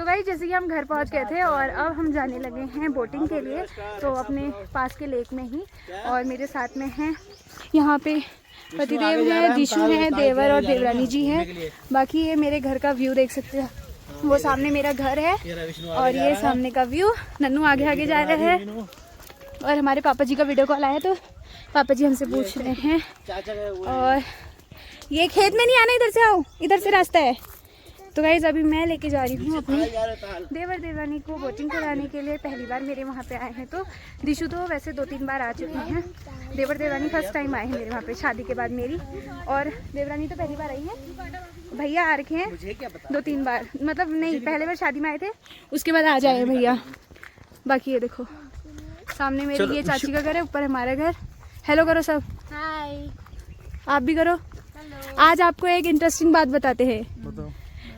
तो गाइस जैसे कि हम घर पहुंच गए थे और अब हम जाने लगे हैं बोटिंग के लिए, तो अपने पास के लेक में ही। और मेरे साथ में हैं यहाँ पे पतिदेव हैं, दिशु हैं, देवर और देवरानी जी हैं। बाकी ये मेरे घर का व्यू देख सकते हो, वो सामने मेरा घर है और ये सामने का व्यू। नन्नू आगे आगे जा रहे हैं और हमारे पापा जी का वीडियो कॉल आया तो पापा जी हमसे पूछ रहे हैं। और ये खेत में नहीं आना, इधर से आओ, इधर से रास्ता है। तो गाइस अभी मैं लेके जा रही हूँ अपने देवर देवरानी को बोटिंग कराने के लिए। पहली बार मेरे वहाँ पे आए हैं। तो दिशु तो वैसे 2-3 बार आ चुकी हैं, देवर देवरानी फर्स्ट टाइम आए हैं मेरे वहाँ पे शादी के बाद मेरी। और देवरानी तो पहली बार आई है। भैया आ रखे हैं 2-3 बार, मतलब नहीं, पहले बार शादी में आए थे, उसके बाद आ जाए भैया। बाकी ये देखो सामने मेरी ये चाची का घर है, ऊपर हमारा घर। हेलो करो सब, हाय। आप भी करो। हेलो। आज आपको एक इंटरेस्टिंग बात बताते हैं।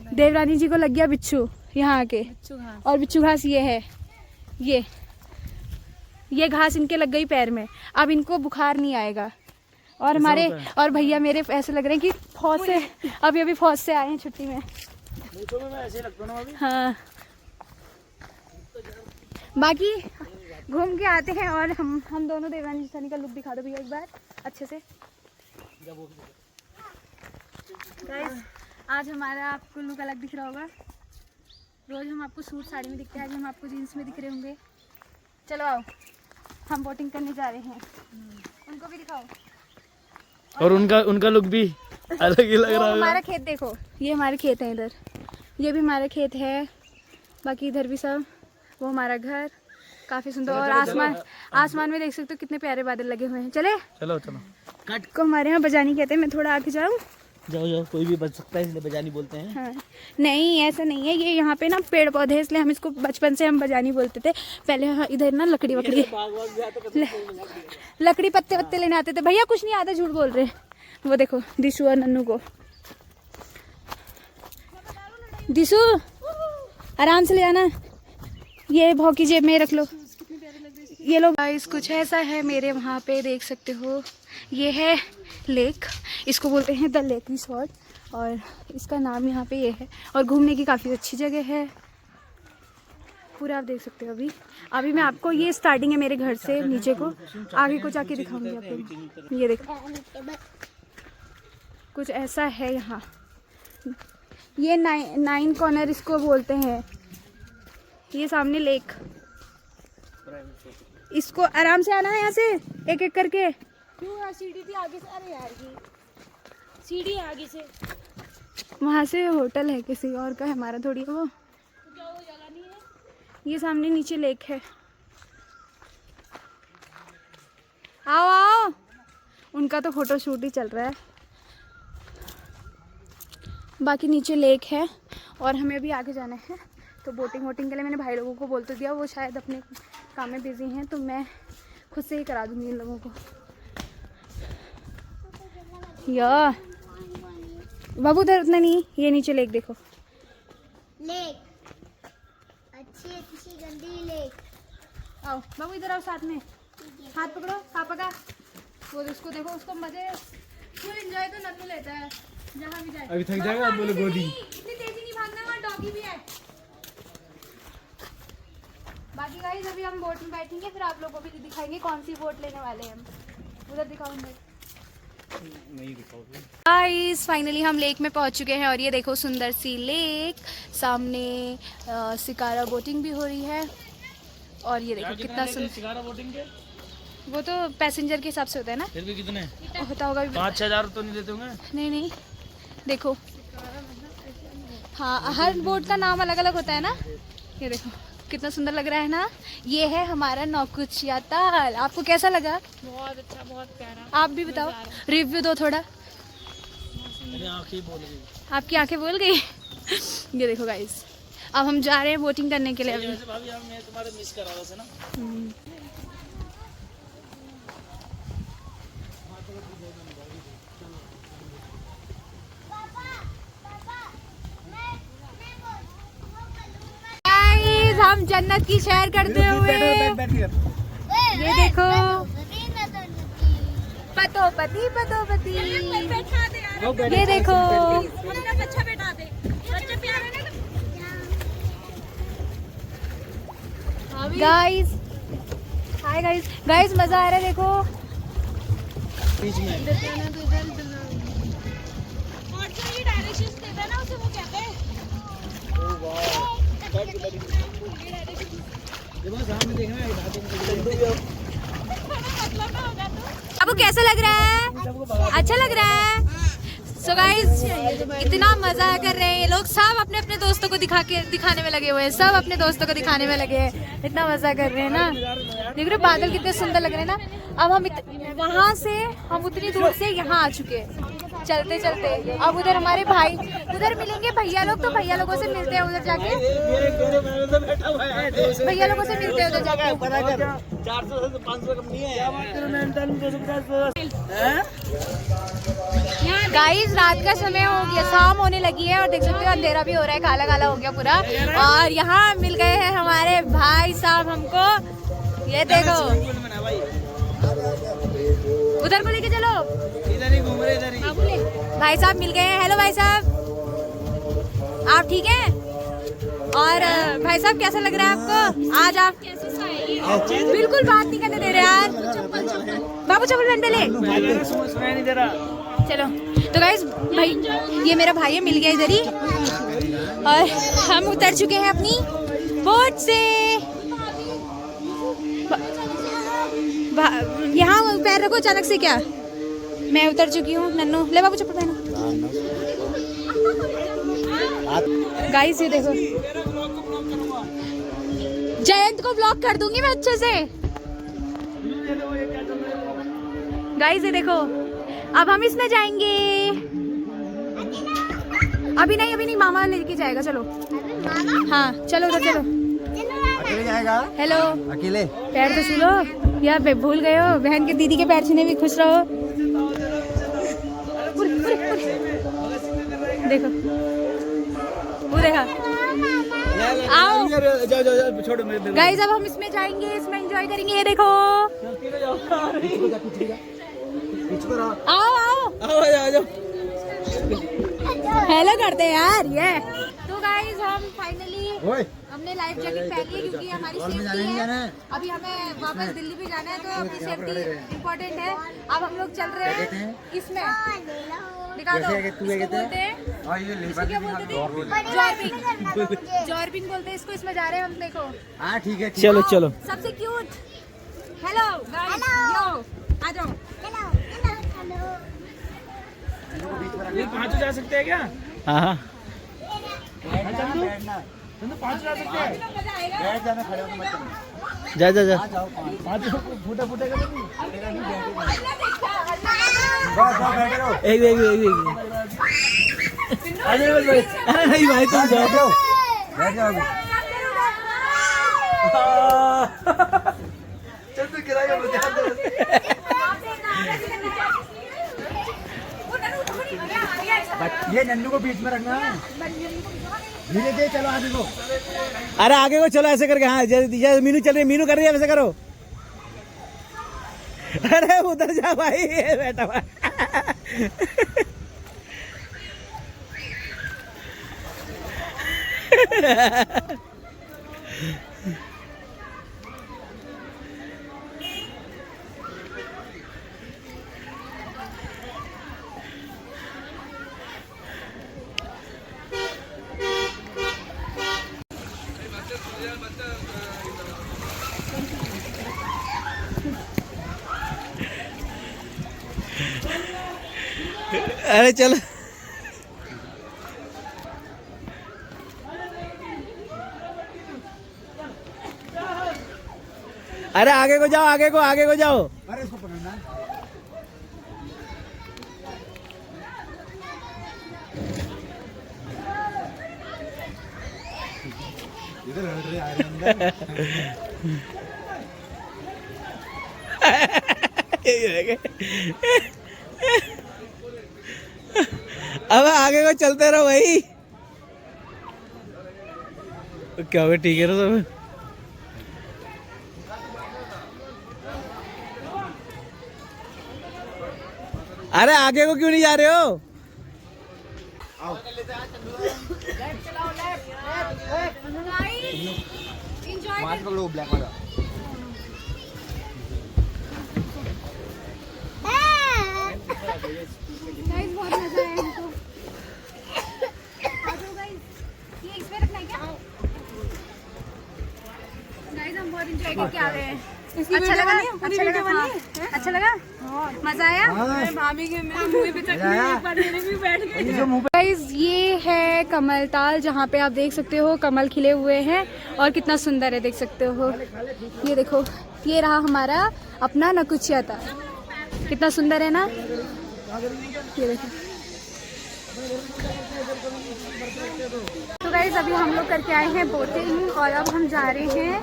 देवरानी जी को लग गया बिच्छू यहाँ आके, और बिच्छू घास ये है, ये घास इनके लग गई पैर में। अब इनको बुखार नहीं आएगा। और हमारे और भैया मेरे ऐसे लग रहे हैं कि फौज से अभी फौज से आए हैं छुट्टी में। हाँ, गाइस घूम के आते हैं और हम दोनों देवरानी जिसानी का लुक दिखा दो भैया एक बार अच्छे से। गाइस आज हमारा आपको लुक अलग दिख रहा होगा। रोज हम आपको सूट साड़ी में दिखते हैं, आज हम आपको जीन्स में दिख रहे होंगे। चलो आओ, हम बोटिंग करने जा रहे हैं, उनको भी दिखाओ। और उनका लुक भी अलग ही लग रहा है। हमारा खेत देखो, ये हमारे खेत है, इधर ये भी हमारा खेत है, बाकी इधर भी सब। वो हमारा घर काफी सुंदर। और आसमान में देख सकते हो कितने प्यारे बादल लगे हुए हैं। चले चलो चलो। कट को हमारे यहाँ बजानी कहते हैं। मैं थोड़ा आगे जाऊँ? जाओ, कोई भी बच सकता है इसलिए बजानी बोलते हैं। हाँ, नहीं ऐसा नहीं है, ये यहाँ पे ना पेड़ पौधे हैं इसलिए हम इसको बचपन से हम बजानी बोलते थे। पहले इधर ना लकड़ी पत्ते लेने आते थे। भैया कुछ नहीं आता, झूठ बोल रहे। वो देखो दिशु और नन्नू को। दिशु आराम से ले आना, ये भौकी जेब में रख लो। ये लोग गाइस कुछ ऐसा है मेरे वहाँ पे, देख सकते हो। ये है लेक, इसको बोलते हैं द लेक रिसोर्ट, और इसका नाम यहाँ पे ये है। और घूमने की काफ़ी अच्छी जगह है, पूरा आप देख सकते हो। अभी मैं आपको, ये स्टार्टिंग है मेरे घर से नीचे को, आगे को जाके दिखाऊंगी आपको। ये देखो कुछ ऐसा है यहाँ। ये 9 कॉर्नर इसको बोलते हैं। ये सामने लेक, इसको आराम से आना है यहाँ से एक एक करके। क्यों सीढ़ी थी आगे से? अरे यार ये सीढ़ी है आगे से, वहाँ से होटल है किसी और का है, हमारा थोड़ी है वो। जगह नहीं है। ये सामने नीचे लेक है, आओ आओ। उनका तो फोटो शूट ही चल रहा है। बाकी नीचे लेक है और हमें अभी आगे जाना है। तो बोटिंग के लिए मैंने भाई लोगों को बोल तो दिया, वो शायद अपने काम में बिजी हैं, तो मैं खुद से ही करा दूंगी इन लोगों को। या बाबू उधर उतना नहीं, ये नीचे लेक देखो। लेक अच्छी गंदी लेक। आओ बाबू इधर आओ, साथ में हाथ पकड़ो पापा का। वो उसको देखो, उसको मजे फुल एंजॉय तो नन्नू लेता है जहाँ भी जाए। अभी थक जाएगा, बोले गोदी। इतनी तेजी नहीं भागना, वहाँ डॉगी भी है। बाकी गाइस अभी हम बोट में बैठेंगे, फिर आप लोगों को भी दिखाएंगे कौन सी बोट लेने वाले हैं हम। उधर दिखाऊंगे। गाइस फाइनली हम लेक में पहुंच चुके हैं और ये देखो सुंदर सी लेक, सामने शिकारा बोटिंग भी हो रही है। और ये देखो कितना सुंदर शिकारा बोटिंग के? वो तो पैसेंजर के हिसाब से होता है ना। फिर भी कितने होता होगा 5-6 हज़ार तो नहीं देते होंगे? नहीं देखो, हाँ हर बोट का नाम अलग अलग होता है ना। ये देखो कितना सुंदर लग रहा है ना। ये है हमारा नौकुचिया ताल। आपको कैसा लगा? बहुत अच्छा, बहुत प्यारा। आप भी बताओ, रिव्यू दो थोड़ा। आपकी आंखें बोल गई। ये देखो गाइस, अब हम जा रहे हैं बोटिंग करने के लिए। अभी भाभी मैं तुम्हारे मिस कर रहा था ना। हम जन्नत की सैर करते हुए, ये देखो पतोपति ये देखो। गाइस हाय गाइस मजा आ रहा है देखो। बीच में आपको कैसा लग रहा है? अच्छा लग रहा है? सो गाइस इतना मजा कर रहे हैं ये लोग, सब अपने अपने दोस्तों को दिखाने में लगे हुए हैं, सब अपने दोस्तों को दिखाने में लगे हैं, इतना मजा कर रहे हैं ना। देख रहे हो बादल कितने सुंदर लग रहे हैं ना। अब हम वहाँ से हम उतनी दूर से यहाँ आ चुके हैं चलते चलते। अब उधर हमारे भाई उधर मिलेंगे भैया लोग, तो भैया लोगों से मिलते हैं उधर जाके, भैया लोगों से मिलते हैं उधर जाके। 400 से 500 कम नहीं है। गाइस रात का समय हो गया, शाम होने लगी है और देख सकते हो अंधेरा भी हो रहा है, काला काला हो गया पूरा। और यहाँ मिल गए हैं हमारे भाई साहब हमको, ये देखो उधर को लेके चलो, इधर ही घूम रहे, इधर ही भाई साहब मिल गए हैं। हेलो भाई साहब, आप ठीक हैं? और भाई साहब कैसा लग रहा है आपको? आज आप बिल्कुल बात नहीं करने दे रहे यार। बाबू चप्पल पहन पहले, सुनाई नहीं दे रहा। चलो तो गाइस भाई ये मेरा भाई है, मिल गया इधर ही। और हम उतर चुके हैं अपनी बोट से। यहाँ पैर रखो, अचानक से क्या, मैं उतर चुकी हूँ। नन्नू ले बाबू चप्पल पहनो। गाइस ये देखो, जयंत को ब्लॉक कर दूंगी मैं अच्छे से। गाइस ये देखो, अब हम इसमें जाएंगे। अभी नहीं मामा लेके जाएगा। चलो हाँ चलो उधर चलो। अकेले जाएगा? हेलो अकेले? पैर तो छू लो यार, भूल गए हो बहन के दीदी के पैर छूने भी खुश रहो। देखो वो देखा, आओ जाओ छोड़ो मेरे। गाइस अब हम इसमें जाएंगे, इसमें एंजॉय करेंगे। ये देखो आओ आओ हेलो करते हैं यार ये। तो गाइस हम फाइनली हमने लाइफ जैकेट पहन ली क्योंकि हमारी सेफ्टी है। अभी हमें वापस दिल्ली भी जाना है, तो अपनी सेफ्टी इम्पोर्टेंट है। अब हम लोग चल रहे हैं इसमें, दिखा दो इसको बोलते हैं, क्या बोलते थे? जॉर्बिन बोलते हैं इसको। इसमें जा रहे हैं हम, देखो। हाँ ठीक है, चलो चलो। सबसे क्यूट हेलो गाइस, यो आ जाओ। ये 5 जा सकते हैं क्या? हाँ पाँच जा सकते हैं। बैठ जाना, खड़े होकर मत करना। जा जा जा, 5 फूटा फूटेगा नहीं। एक अरे नहीं भाई तुम बैठ जाओ, बैठ जाओ। चल तू गिराएगा मुझे। ये नन्नू को बीच में रखना है। धीरे धीरे चलो आगे को। अरे आगे को चलो ऐसे करके। हाँ जैसे मीनू चल रही है, मीनू कर रही है वैसे करो। अरे उधर जा भाई, बैठा हुआ। अरे चलो अरे आगे को जाओ, आगे को जाओ। अरे इसको पकड़ना है। इधर हट रहे, आ रहे अंदर। अब आगे को चलते रहो भाई। क्या हो गया? ठीक है ना सब? अरे आगे को क्यों नहीं जा रहे हो? पकड़ो ब्लैक वाला। गाइस बहुत मजा आया हमको। आ जाओ गाइस, ये इसमें रखना है क्या? गाइस हम बहुत एंजॉय करके आ गए हैं। अच्छा लगा? अच्छा लगा? हाँ। अच्छा लगा? मजा आया? भाभी के मेरे मुंह पे चटनी एक बार मेरे भी बैठ गई। गाइस ये है कमल ताल, जहाँ पे आप देख सकते हो कमल खिले हुए हैं और कितना सुंदर है, देख सकते हो। ये देखो, ये रहा हमारा अपना नकुचिया ताल, कितना सुंदर है ना, ये देखो। तो गाइस अभी हम लोग करके आए हैं बोटिंग और अब हम जा रहे हैं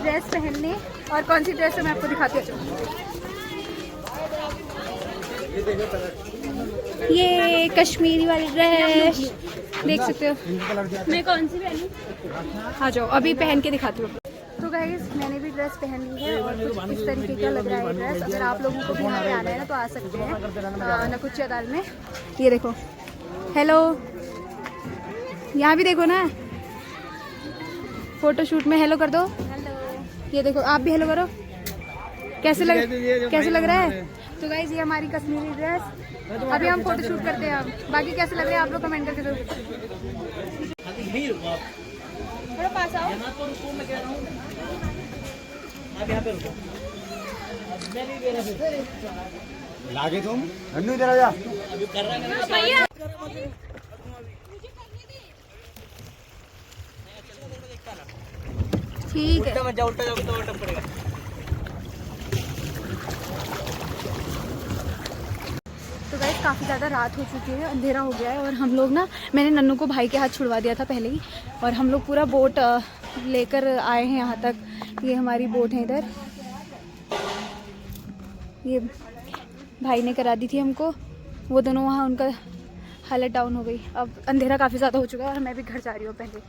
ड्रेस पहनने। और कौन सी ड्रेस है मैं आपको दिखाती हूँ। ये कश्मीरी वाली ड्रेस देख सकते हो। मैं कौन सी पहनूं? आ जाओ अभी पहन के दिखाती हूँ। तो गाइस मैंने भी ड्रेस पहन ली है और कुछ इस तरीके का लग रहा है ड्रेस। अगर आप लोगों को भी यहाँ पे आना है ना तो आ सकते हैं नकुचिया ताल में। ये देखो, हेलो, यहाँ भी देखो ना, फोटो शूट में हेलो कर दो। ये देखो, आप भी हेलो करो। कैसे लग रहा है? तो गाइस ये हमारी कश्मीरी ड्रेस, अभी हम फोटो शूट करते हैं। अब बाकी कैसे लग रहे हैं आप लोग कमेंट करके दो। थोड़ा पास आओ। लागे तुम नन्नू इधर आ जा। ठीक है। उल्टा जाओ तो उल्टा पड़ेगा। तो गाइस काफ़ी ज़्यादा रात हो चुकी है, अंधेरा हो गया है और हम लोग ना, मैंने नन्नू को भाई के हाथ छुड़वा दिया था पहले ही और हम लोग पूरा बोट लेकर आए हैं यहाँ तक। ये हमारी बोट है इधर, ये भाई ने करा दी थी हमको। वो दोनों वहाँ, उनका हालत डाउन हो गई। अब अंधेरा काफ़ी ज़्यादा हो चुका है और मैं भी घर जा रही हूँ पहले।